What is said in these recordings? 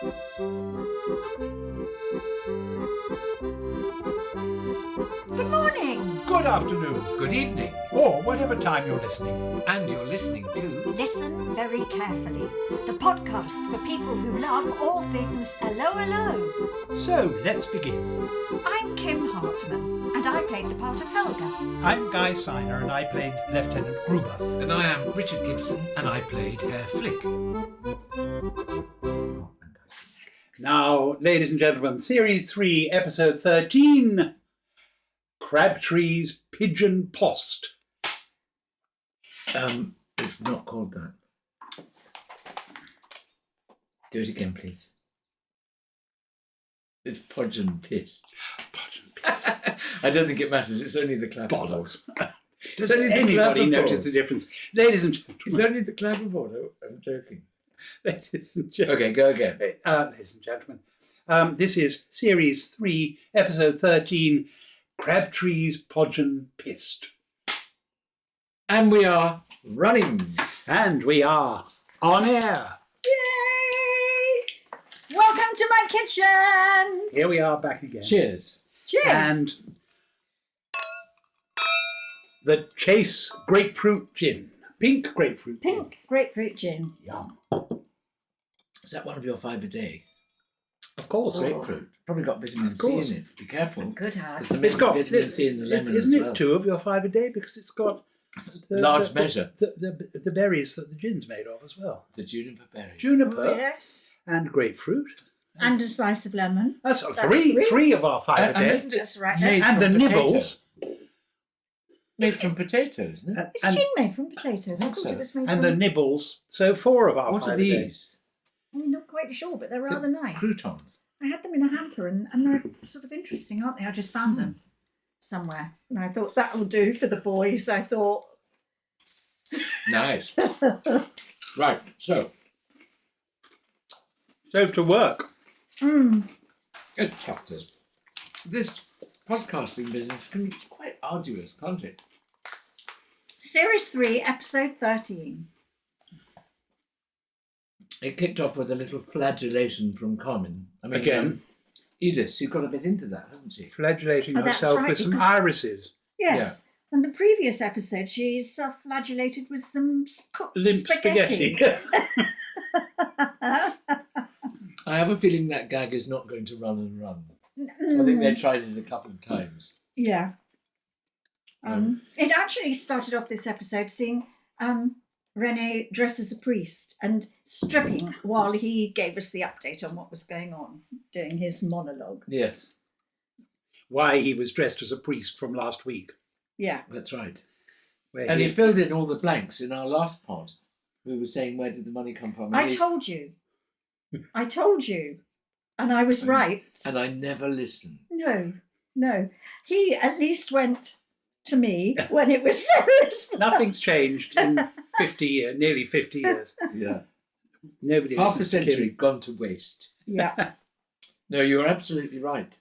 Good morning. Good afternoon. Good evening. Or whatever time you're listening. And you're listening to... Listen very carefully. The podcast for people who love all things hello. So, let's begin. I'm Kim Hartman, and I played the part of Helga. I'm Guy Siner, and I played Lieutenant Gruber. And I am Richard Gibson, and I played Herr Flick. Now, ladies and gentlemen, Series 3, Episode 13, Crabtree's Pigeon Post. It's not called that. Do it again, please. It's Pogeon Pist. Pogeon Pist. I don't think it matters. It's only the clapper. Bollocks. Does It's only the anybody clapper notice ball. the difference? Ladies and gentlemen. It's only the clapper board. I'm joking. Ladies and gentlemen. Okay, go again. Ladies and gentlemen, this is Series 3, Episode 13, Crabtree's Pogeon Pist. And we are running. And we are on air. Yay! Welcome to my kitchen. Here we are back again. Cheers. Cheers. And the Chase Grapefruit Gin. Pink grapefruit gin. Pink grapefruit gin. Yum. Is that one of your 5 a day? Of course. Grapefruit. Probably got vitamin C course. in it. Be careful. Good house. Because there It's may got be vitamin C in the lemon isn't as it well. 2 of your 5 a day? Because it's got Large measure. The berries that the gin's made of as well. The juniper berries. Juniper Oh, yes. and grapefruit. And a slice of lemon. That's That's three. 3. Of our 5 a And day. isn't it That's right. made And the from nibbles. Made from potatoes, isn't it? It's And, gin made from potatoes. I think thought so. it was made and from... the nibbles. So 4 of our What 5 are a day. these? I'm not quite sure, but they're Is it rather nice. Croutons. I had them in a hamper and they're sort of interesting, aren't they? I just found them somewhere. And I thought that'll do for the boys. I thought... Nice. Right, so To work. it's tough. This podcasting business can be quite arduous, can't it? Series 3, Episode 13. It kicked off with a little flagellation from Carmen. I mean, Again. Edith, you got a bit into that, haven't she? Flagellating Oh, that's herself right, with some because- irises. Yes. And the previous episode, she self-flagellated with some cooked Limp spaghetti. I have a feeling that gag is not going to run and run. I think they tried it a couple of times. Yeah. It actually started off this episode seeing René dress as a priest and stripping while he gave us the update on what was going on, doing his monologue. Yes, Why he was dressed as a priest from last week. Yeah. that's right. Where And he filled in all the blanks in our last pod. We were saying, where did the money come from? I told you. And I was right. And I never listened. No. He at least went to me when it was... Nothing's changed in 50 years, nearly 50 years. Yeah. Nobody Half a listens to century Kim. gone to waste. Yeah. No, you're absolutely right.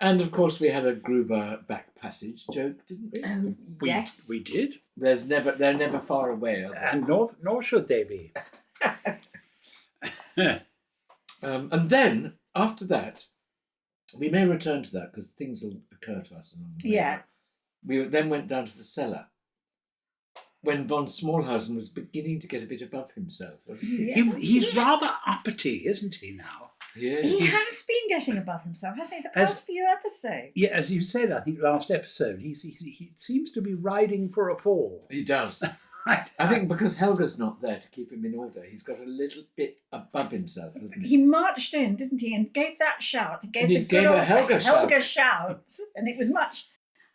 And of course, we had a Gruber back passage joke, didn't we? Yes. We did. They're never far away, are they? And nor should they be. And then after that, we may return to that because things will occur to us along the way. Yeah. We then went down to the cellar when von Smallhausen was beginning to get a bit above himself, wasn't he? Yeah. He's rather uppity, isn't he, now? Yeah. He has been getting above himself, hasn't he? The past few episodes. Yeah, as you said, I think last episode, he seems to be riding for a fall. He does. I think because Helga's not there to keep him in order, he's got a little bit above himself, hasn't he? He marched in, didn't he, and gave that shout. He gave And he the good gave a old Helga shout. And it was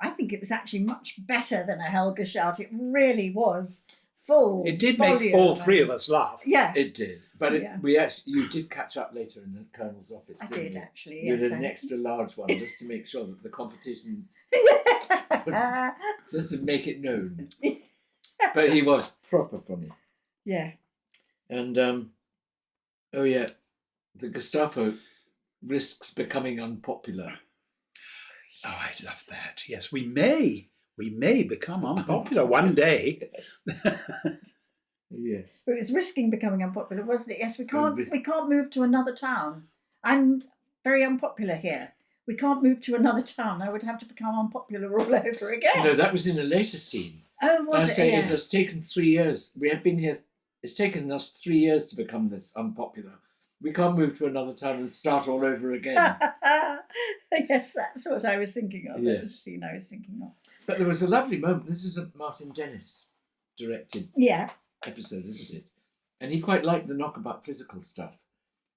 I think it was actually much better than a Helga shout. It really was full. It did make volume. all 3 of us laugh. Yeah, It did. But Yeah. you did catch up later in the Colonel's office, I didn't did you? actually. You had yes, an I- extra large one just to make sure that the competition, just to make it known. But he was proper funny. Yeah. And, oh yeah, the Gestapo risks becoming unpopular. Oh, I love that. Yes, we may become unpopular one day. Yes. Yes. It was risking becoming unpopular, wasn't it? Yes, we can't risk- we can't move to another town. I'm very unpopular here. We can't move to another town. I would have to become unpopular all over again. No, that was in a later scene. Oh, was I it? say Yeah. it has taken 3 years. We have been here. It's taken us 3 years to become this unpopular. We can't move to another town and start all over again. Yes, that's what I was thinking of. That Yes. was the scene I was thinking of. But there was a lovely moment. This is a Martin Dennis directed Yeah. episode, isn't it? And he quite liked the knockabout physical stuff.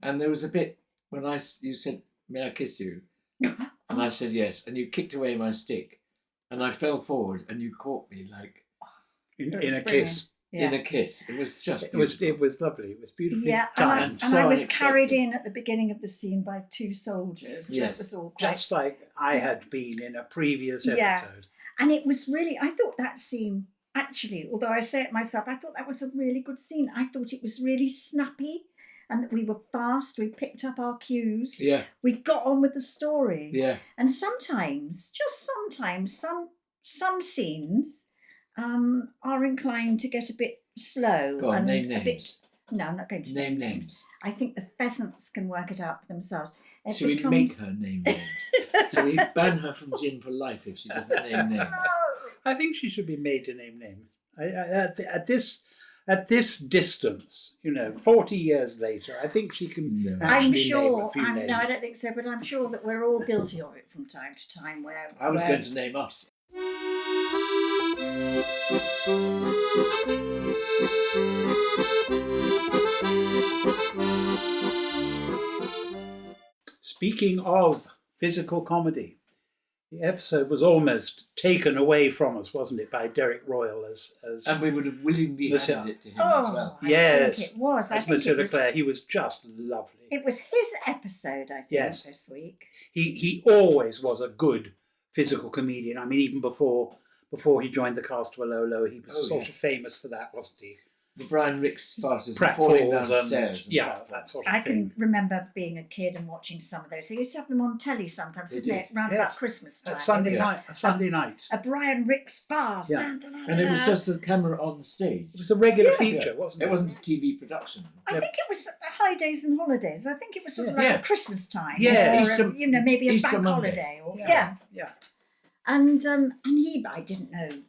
And there was a bit when you said, "May I kiss you?" And I said yes. And you kicked away my stick, and I fell forward, and you caught me like in It was a brilliant. kiss. Yeah. in a kiss. It was just It was lovely. It was beautifully Yeah, done. and so I was unexpected. carried in at the beginning of the scene by 2 soldiers. So Yes. it was all quite. Just like I had been in a previous Yeah. episode. And it was really, I thought that scene, actually, although I say it myself, I thought that was a really good scene. I thought it was really snappy and that we were fast, we picked up our cues, Yeah, we got on with the story. yeah. And sometimes, just sometimes, some scenes are inclined to get a bit slow. Go on, and name a names. bit. No, I'm not going to Name names. I think the pheasants can work it out for themselves. It Should we becomes- make her name names? Should we ban her from gin for life if she doesn't name names? I think she should be made to name names. At this distance, 40 years later, I think she can No. actually I'm name sure. a few names. No, I don't think so. But I'm sure that we're all guilty of it from time to time. Where I was where- going to name us. Speaking of physical comedy, the episode was almost taken away from us, wasn't it, by Derek Royle as And we would have willingly Monsieur. handed it to him as Oh, well. I Yes, think it was. I as think Monsieur it was, Leclerc. He was just lovely. it was his episode. I think Yes. this week. He always was a good physical comedian. I mean, even before he joined the cast of Alolo, he was Oh, sort yeah. of famous for that, wasn't he? The Brian Ricks farces and falling Pratfalls downstairs. and yeah, that sort of I thing. can remember being a kid and watching some of those. They used to have them on telly sometimes, They didn't did. it? Round Yes. about Christmas time. At Sunday They would- night. A Sunday night. A Brian Ricks farce. Yeah. And it was just a camera on stage. It was a regular Yeah. feature, wasn't it? It wasn't a TV production. I think it was High Days and Holidays. I think it was sort of like Yeah. a Christmas time. Yeah. Or, Easter- maybe a Easter bank Monday. holiday. Or, Yeah. And I didn't know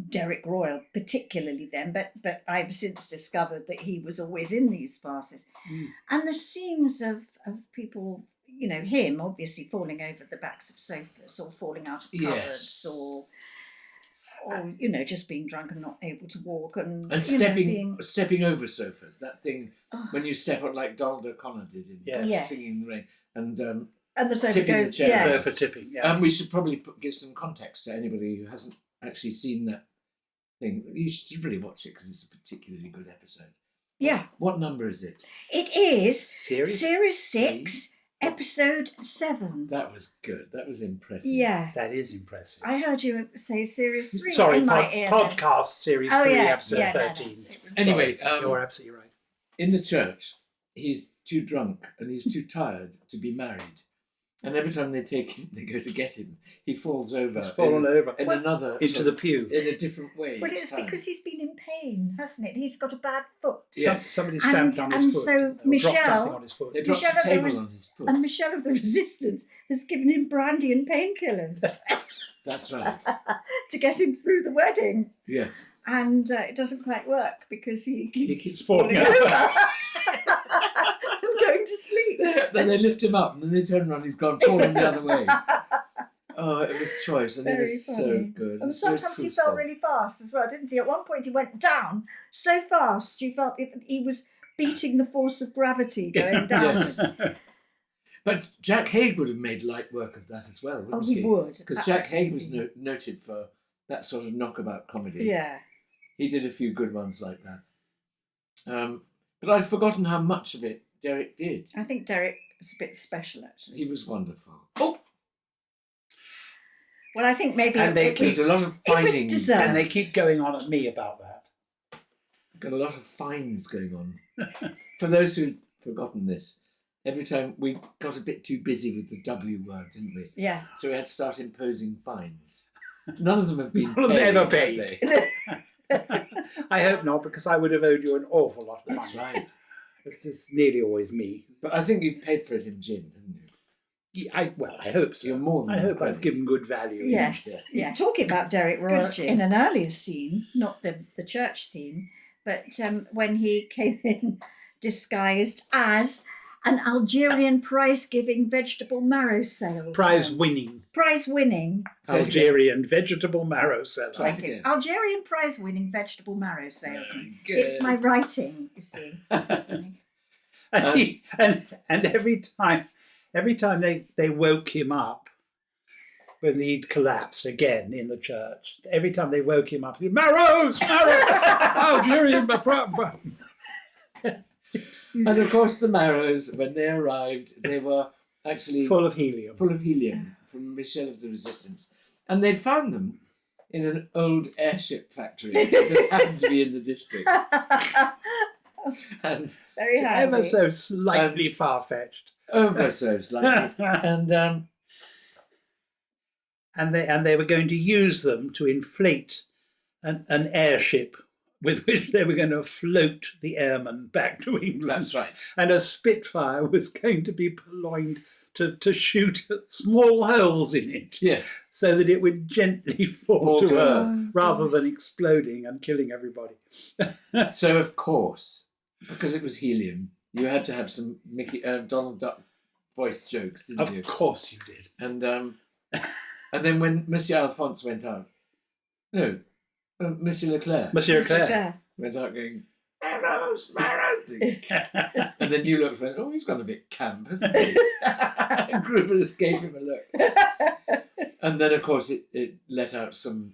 Derek Royle particularly then, but I've since discovered that he was always in these farces. Mm. And the scenes of people, him obviously falling over the backs of sofas or falling out of cupboards Yes. or just being drunk and not able to walk and stepping over sofas. That thing Oh. when you step on like Donald O'Connor did in Yes. Singing in the Rain. And and the sofa tipping the goes, chair. yes. Surfer tipping, yeah. we should probably give some context to anybody who hasn't actually seen that thing. You should really watch it because it's a particularly good episode. Yeah, What number is it? it is Series 6, episode 7. That was good. That was impressive. Yeah. That is impressive. I heard you say series 3 Sorry, in my ear. then. podcast series Oh, 3, yeah, episode yeah, no, no, 13. it was- Anyway, You're absolutely right. in the church, he's too drunk and he's too tired to be married. And every time they go to get him, he falls over. He's fallen over in another into the pew. in a different way. Well, each it's time. because he's been in pain, hasn't it? He's got a bad foot. Yeah. Somebody stamped on his and foot. so or dropped Michelle- something on his foot. They dropped Michelle a table was- on his foot. And Michelle of the Resistance has given him brandy and painkillers That's right. to get him through the wedding. Yes. And it doesn't quite work because he keeps falling over. over. and going to sleep. Then they lift him up and then they turn around, he's gone falling the other way. Oh, it was choice and it Very was so funny. good. And so sometimes he truthful. fell really fast as well, didn't he? At one point he went down so fast you felt he was beating the force of gravity going down. Yes. But Jack Haig would have made light work of that as well, wouldn't Oh, he would. Because Jack Haig was absolutely. noted for that sort of knockabout comedy. Yeah. He did a few good ones like that. But I'd forgotten how much of it Derek did. I think Derek was a bit special, actually. He was wonderful. Oh, Well, I think maybe And it there's was, a lot of it was fining. deserved. And they keep going on at me about that. Got a lot of fines going on. For those who've forgotten this, every time we got a bit too busy with the W word, didn't we? Yeah. So we had to start imposing fines. None of them have been None of them paid, ever have paid. they? I hope not, because I would have owed you an awful lot of money. That's right. It's nearly always me. But I think you've paid for it in gin, haven't you? Yeah, I hope so. You're more than I hope credit. I've given good value. Yes, Yeah. yes. Talking about Derek Royle Good, Jim. in an earlier scene, Not the church scene, but when he came in disguised as an Algerian prize-giving vegetable marrow salesman. Prize-winning Prize-winning. Algerian vegetable marrow seller. Try it Thank you. again. Algerian prize-winning vegetable marrow salesman. Very It's my writing, you see. And every time they woke him up when he'd collapsed again in the church, every time they woke him up, he'd, marrows, Algerian. And of course, the Marrows, when they arrived, they were actually Full of helium. from Michelle of the Resistance. And they'd found them in an old airship factory that just happened to be in the district. And Very It's handy. ever so slightly far-fetched. oh, so slightly. And And they were going to use them to inflate an airship with which they were going to float the airmen back to England. that's right. And a Spitfire was going to be purloined to shoot small holes in it Yes. so that it would gently fall Fall to to earth earth. rather than exploding and killing everybody. So, of course, because it was helium, you had to have some Donald Duck voice jokes, didn't you? Of course you did. And then when Monsieur Alphonse went out, Monsieur Leclerc Monsieur Leclerc. went out going, Marrows, Marrows. And then you looked and went, oh, he's gone a bit camp, hasn't he? And Gruber just gave him a look. And then, of course, it let out some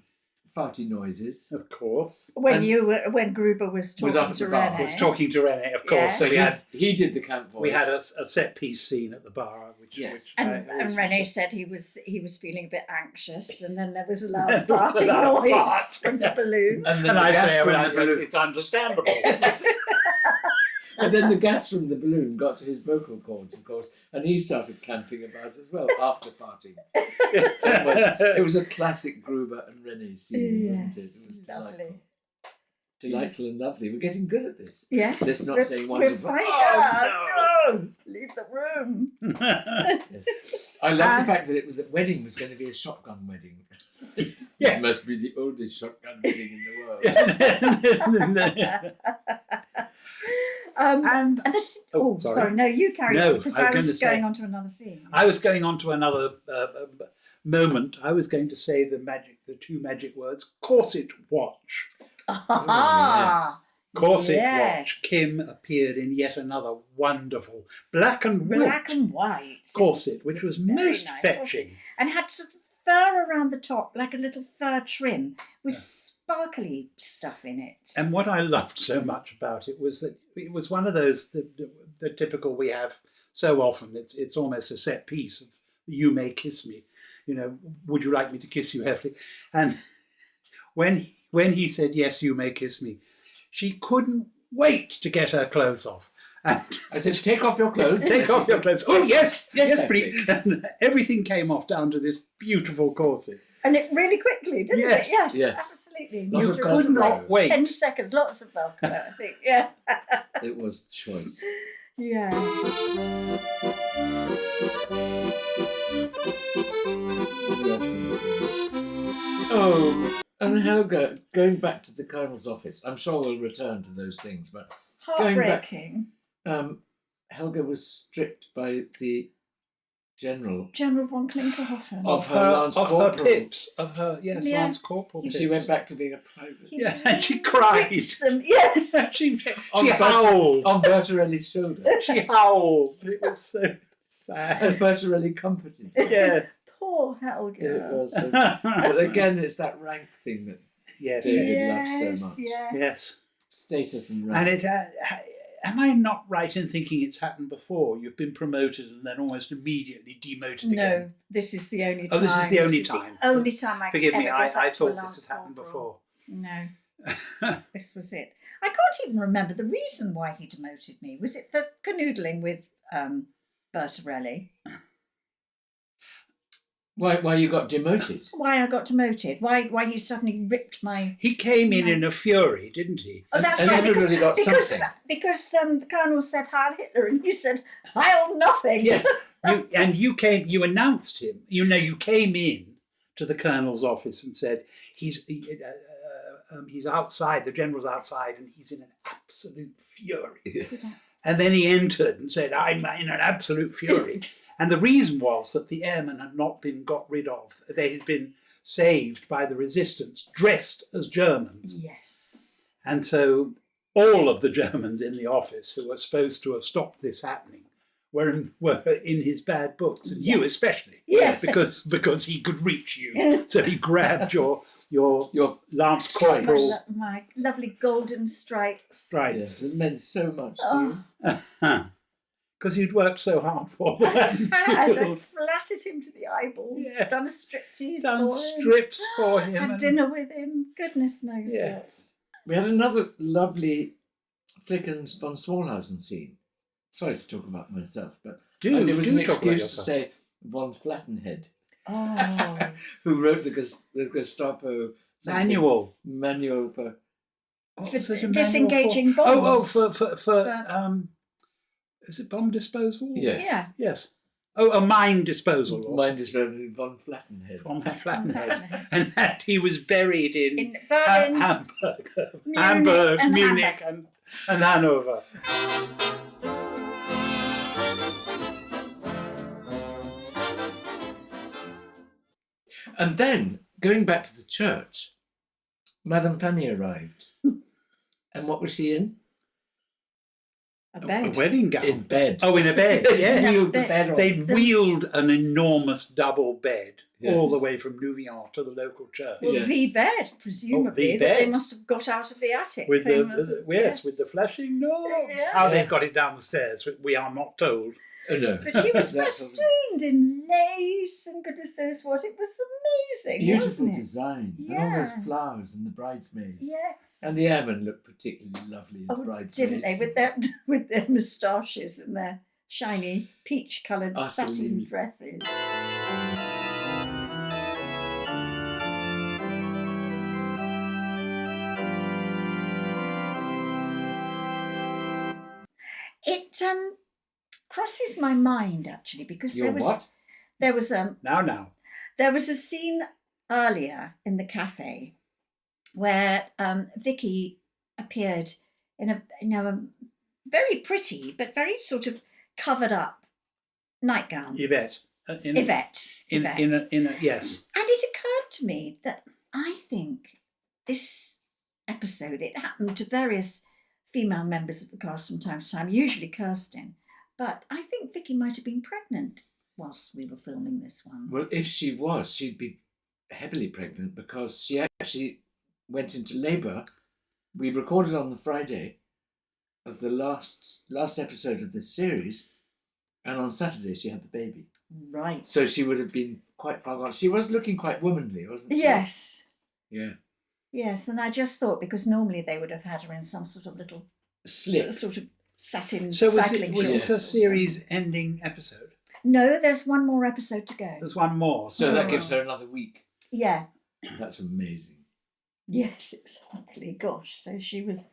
farty noises. Of course. When And- when Gruber was talking Was up at to the bar. René. Was talking to René, of course. Yeah. So He did the camp voice. we had a set piece scene at the bar, Yes. And always- René said he was feeling a bit anxious, and then there was a loud There was a farting loud noise fart. from the balloon. And then And the I gas say, from well, the balloon. it's understandable. And then the gas from the balloon got to his vocal cords, of course, and he started camping about as well after farting. It was a classic Gruber and René scene, wasn't it? It was delightful. Lovely. Delightful and lovely. We're getting good at this. Yes. Let's not we're- say we're wonderful. fine. Oh, No! Leave the room. Yes. I love the fact that the wedding was going to be a shotgun wedding. Yeah. It must be the oldest shotgun wedding in the world. And And this. Oh, Oh, sorry. sorry. No, you carry No, on because I was I was gonna say- going on to another scene. I was going on to another moment. I was going to say the two magic words, corset watch. Ah, Corset yes. watch. Kim appeared in yet another wonderful black and white black and white, corset, which was Very most nice, fetching. and had some fur around the top, like a little fur trim, with sparkly stuff in it. And what I loved so much about it was that it was one of those the typical we have so often. It's almost a set piece of "You may kiss me," Would you like me to kiss you, Herr Flick? And when he said yes, you may kiss me, she couldn't wait to get her clothes off. And I said, take off your clothes. take off your clothes. Oh yes, Herr please. Flick. And everything came off down to this beautiful corset. And it really quickly, didn't Yes, it? Yes, yes. absolutely. Lot You of It could was Velcro. not wait. 10 seconds, lots of Velcro, I think. Yeah. It was choice. Yeah. Oh, and Helga, going back to the Colonel's office, I'm sure we'll return to those things, but Going back- Heartbreaking. Helga was stripped by the General General von Klinkerhoffen. of her Lance of her Corporal. pips, of her Yeah. Lance Corporal. And Pips. she went back to being a private. Yeah, and she cried. Ripped them, yes. she On howled. On Bertarelli's shoulder. She howled. It was so sad. And Bertarelli comforted her. Yeah. Poor It Helga. was. But again, it's that rank thing that Yes. David loves so much. Yes. Yes. status and And rank. it. Am I not right in thinking it's happened before? You've been promoted and then almost immediately demoted No, again. this is the only time. Oh, this is the only time. only time I Forgive me, ever I got up to a thought Lance this had happened Corporal. before. No, this was it. I can't even remember the reason why he demoted me. Was it for canoodling with Bertarelli? Why you got demoted? Why I got demoted? Why he suddenly ripped my? He came in a fury, didn't he? Oh, that's And right. everybody got because something. because the Colonel said Heil Hitler, and you said Heil nothing. Yeah. You announced him. You came in to the Colonel's office and said he's outside. The General's outside, and he's in an absolute fury. And then he entered and said, "I'm in an absolute fury." And the reason was that the airmen had not been got rid of. They had been saved by the resistance, dressed as Germans. Yes. And so all of the Germans in the office who were supposed to have stopped this happening were in his bad books, and you especially. Yes. Because he could reach you. So he grabbed your Lance Corporal's My lovely golden stripes. stripes. Yes, it meant so much to Oh. you. Because you'd worked so hard for them. I'd flattered him to the eyeballs, Yes. done a striptease Done for him, strips for him. had and- dinner with him. Goodness knows Yes. We had another lovely Flick and von Smallhausen scene. Sorry to talk about myself, but it was an talk about excuse to yourself. say von Flattenhead, what. Oh. who wrote the Gestapo something Manual. manual for. What For was it, a manual disengaging for? bombs. For is it bomb disposal? Yes. Yeah. Yes. Oh, a mine disposal. also. Mine is von Flattenhead. From Flattenhead. And that he was buried in Berlin, Hamburg, and Munich, Hamburg. and Hanover. And then, going back to the church, Madame Fanny arrived. And what was she in? a A bed. wedding gown. In bed. Oh, in a bed, They yes. wheeled the bed on. They wheeled an enormous double bed all Yes. the way from Nouvion to the local church. Well, Yes. the bed, presumably, the that they bed. must have got out of the attic. With They the must have- with the flashing knobs. Yeah. How they Yes. got it down the stairs, we are not told. Oh, no. But she was That sort of festooned in lace and goodness knows what. It was amazing, beautiful wasn't it? design. And all Yeah. those flowers and the bridesmaids. Yes. And the airmen looked particularly lovely as Oh, bridesmaids. didn't they? With their moustaches and their shiny peach-coloured satin Utterly. dresses. It crosses my mind actually because Your what? there was Now. There was a scene earlier in the cafe where Vicky appeared in a very pretty but very sort of covered up nightgown. Yvette. Yvette. In a yes. And it occurred to me that I think this episode, it happened to various female members of the cast from time to time, usually Kirsten, but I think Vicky might have been pregnant whilst we were filming this one. Well, if she was, she'd be heavily pregnant because she actually went into labour. We recorded on the Friday of the last episode of this series, and on Saturday she had the baby. Right. So she would have been quite far gone. She was looking quite womanly, wasn't she? Yes. Yeah. Yes, and I just thought because normally they would have had her in some sort of little Slip. sort of satin So cycling was shorts this a or series-ending episode? No, there's one more episode to go. There's one more. So that Oh. gives her another week. Yeah. That's amazing. Yes, exactly. Gosh, so she was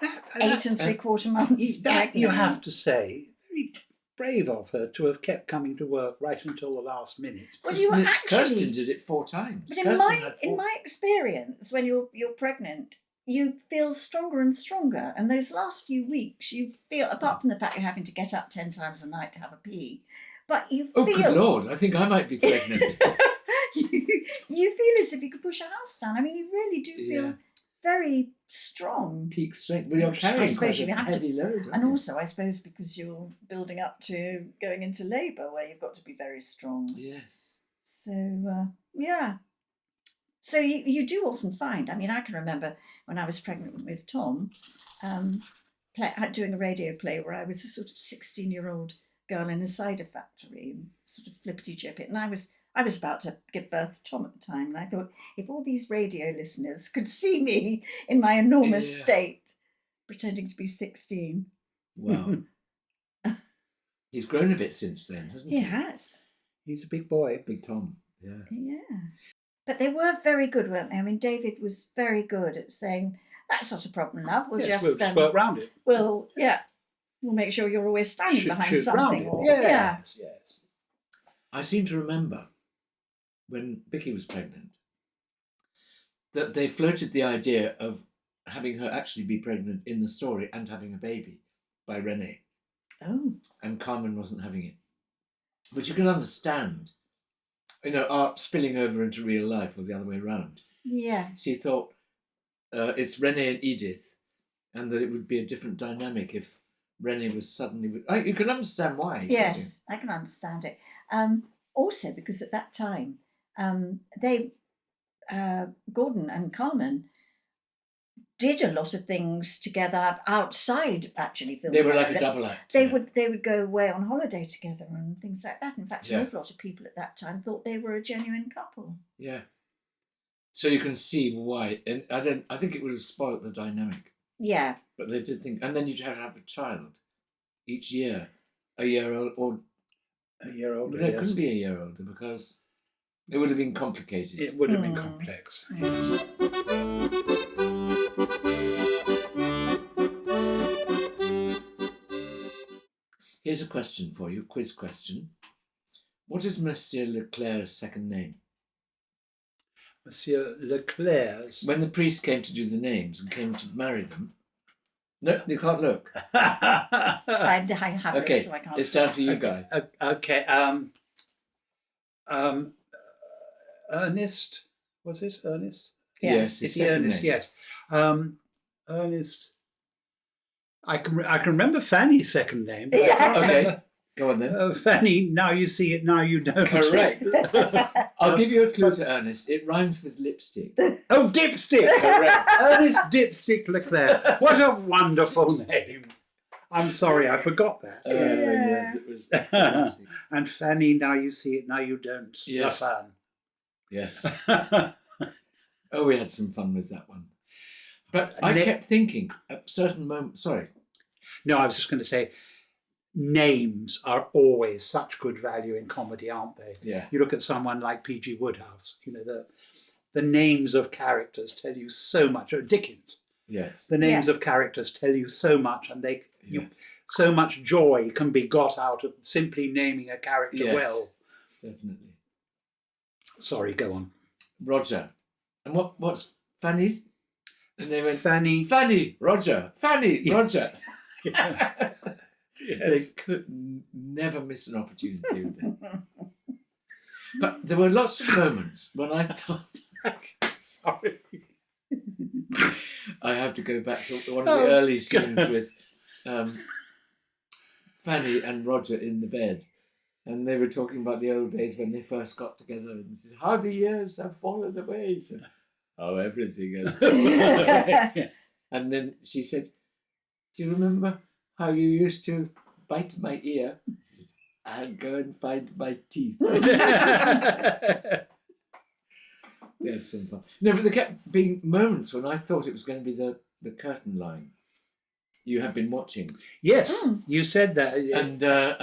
That- 8 and 3/4 months that pregnant. you have to say, very brave of her to have kept coming to work right until the last minute. Well, you were Kirsten actually. did it 4 times. But in Kirsten had 4. in my experience, when you're pregnant, you feel stronger and stronger. And those last few weeks, you feel, apart from the fact you're having to get up 10 times a night to have a pee, but you Oh, feel. good Lord. I think I might be pregnant. you feel as if you could push a house down. I mean, you really do feel Yeah. very strong. Peak strength. Well, you're I carrying suppose quite you a have to- heavy load. And aren't you? also, I suppose, because you're building up to going into labour, where you've got to be very strong. Yes. So, yeah. So you do often find, I mean, I can remember when I was pregnant with Tom, doing a radio play where I was a sort of 16-year-old girl in a cider factory, sort of flippity-jippet, and I was about to give birth to Tom at the time, and I thought, if all these radio listeners could see me in my enormous Yeah. state, pretending to be 16. Wow. He's grown a bit since then, hasn't He he? has. He's a big boy. Big Tom. Yeah. Yeah. But they were very good, weren't they? I mean, David was very good at saying, that's not a problem, love. We'll Yes, just, we'll just work round it. we'll make sure you're always standing behind Shoot round something. it. Or, Yes, yes. I seem to remember when Vicky was pregnant that they floated the idea of having her actually be pregnant in the story and having a baby by René. Oh. And Carmen wasn't having it. Which you can understand, art spilling over into real life or the other way around. Yeah. She thought it's René and Edith, and that it would be a different dynamic if René was suddenly... you can understand why. Yes, I can understand it. Also, because at that time, Gordon and Carmen did a lot of things together outside actually filming. They were like a double act. They would go away on holiday together and things like that. In fact, an awful lot of people at that time thought they were a genuine couple. Yeah. So you can see why, and I think it would have spoilt the dynamic. Yeah. But they did think, and then you'd have to have a child each year, a year old, or a year older. No, it couldn't be a year older because it would have been complicated. It would have been complex. Here's a question for you, quiz question. What is Monsieur Leclerc's second name? Monsieur Leclerc's. When the priest came to do the names and came to marry them. No, you can't look. I have okay, it, so I can't. It's down to you, Guy. Okay. Ernest, was it Ernest? Yeah. Yes, his It's second Ernest. name. Yes. Ernest. I can remember Fanny's second name. But I Yeah. can't Okay, remember, go on then. Fanny. Now you see it. Now you don't. Correct. I'll give you a clue to Ernest. It rhymes with lipstick. Oh, Dipstick. Correct. Ernest Dipstick Leclerc. What a wonderful name. I'm sorry, I forgot that. Yes, it was. And Fanny, now you see it, now you don't. Yes. La Yes. fan. Oh, we had some fun with that one. But I kept thinking at certain moments. Sorry. No, I was just going to say, names are always such good value in comedy, aren't they? Yeah. You look at someone like P.G. Wodehouse, the names of characters tell you so much. Or Dickens. Yes. The names of characters tell you so much, and Yes. so much joy can be got out of simply naming a character well. Definitely. Sorry, go on. Roger. And what's Fanny? And they went, Fanny. Fanny, Roger, Fanny, Yeah. Roger. Yes. They could never miss an opportunity with them. But there were lots of moments when I thought, Sorry. I have to go back to one of the early scenes with Fanny and Roger in the bed. And they were talking about the old days when they first got together and said, how the years have fallen away. So, oh, everything has fallen away. And then she said, do you remember how you used to bite my ear and go and find my teeth? That's some fun. No, but there kept being moments when I thought it was going to be the curtain line. You have been watching. Yes, you said that. And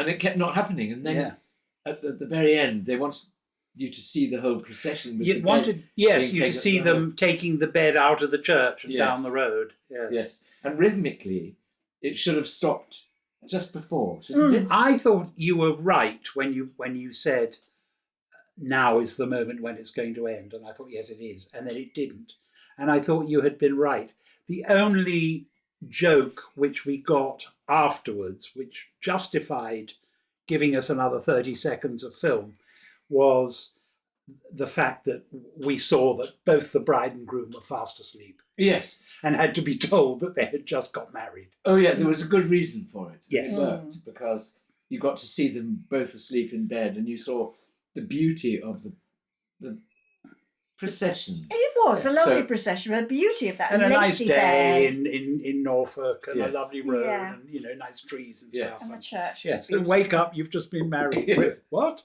it kept not happening. And then at the very end, they wanted you to see the whole procession. With You wanted, yes, you to taken see up the them taking the bed out of the church and Yes. down the road. Yes. Yes. And rhythmically, it should have stopped just before, shouldn't it? I thought you were right when you said now is the moment when it's going to end, and I thought yes it is, and then it didn't, and I thought you had been right. The only joke which we got afterwards, which justified giving us another 30 seconds of film, was the fact that we saw that both the bride and groom were fast asleep Yes. and had to be told that they had just got married. Oh, yeah, there was a good reason for it. Yes. It worked because you got to see them both asleep in bed and you saw the beauty of the procession. It was a lovely So- procession, the beauty of that And a nice lacy day bed in Norfolk, and Yes. a lovely road, Yeah. and nice trees and Yes. stuff. and the church. Yes, was and beautiful. wake up, you've just been married. Yes. What?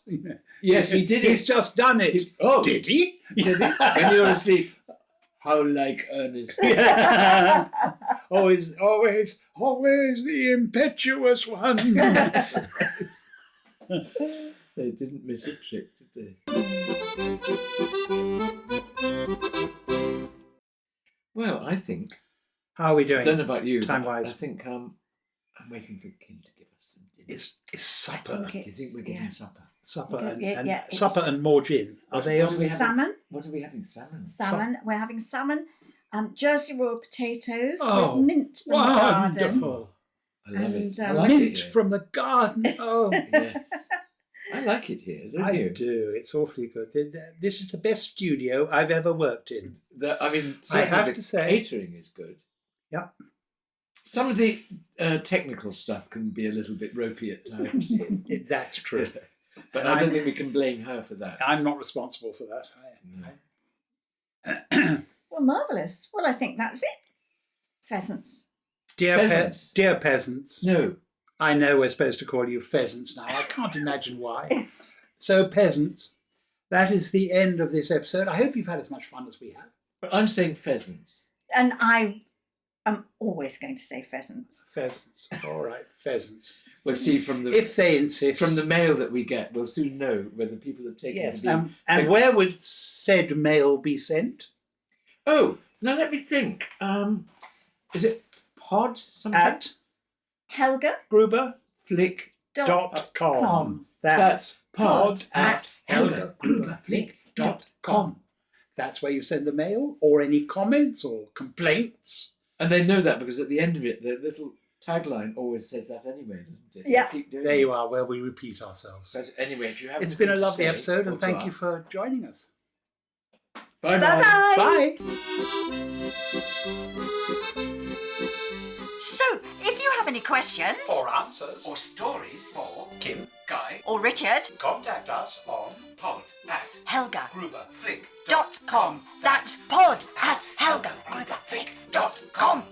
Yes, he did He's it. just done it. Oh, Did he? Did he? When you were asleep. How like Ernest. Yeah. always the impetuous one. They didn't miss a trick, did they? Well, I think. How are we I doing? don't know about you. Time-wise? I think I'm waiting for Kim to give us some dinner. It's supper. Okay. Do you think we're getting supper? Supper Okay, and, yeah, and yeah, supper it's- and more gin. Are they on What are we having? Salmon. What are we having? Salmon. Salmon. We're having salmon. Jersey Royal potatoes Oh, with mint from the garden. wonderful. I love And, it. I like it Mint here. from the garden. Oh, Yes. I like it here, don't I you? do. It's awfully good. This is the best studio I've ever worked in. I mean, I certainly have the to say- catering is good. Yeah. Some of the technical stuff can be a little bit ropey at times. That's true. But And I don't I'm- think we can blame her for that. I'm not responsible for that. No. Well, marvellous. Well, I think that's it. Pheasants. Dear, Pheasants. dear peasants, No. I know we're supposed to call you pheasants now. I can't imagine why. So, peasants, that is the end of this episode. I hope you've had as much fun as we have. But I'm saying pheasants. And I am always going to say pheasants. Pheasants. All right, pheasants. We'll see from the If they insist. mail that we get, we'll soon know whether people have taken Yes. it. And where would said mail be sent? Oh, now let me think. Is it pod something? At Helga. Gruber. Flick. .com. That's pod at helgagruberflick.com. That's where you send the mail, or any comments or complaints. And they know that because at the end of it, the little tagline always says that anyway, doesn't it? Yeah. Keep doing There it. you are, where we repeat ourselves. So anyway, if you have It's been a anything to lovely say episode, or and to thank you ask- for joining us. Bye Bye bye. bye. Bye. So, if you have any questions For answers, Or stories or Kim, Guy or Richard, contact us on pod at Helga. Gruber. .com. That's pod at helgagruberflick.com.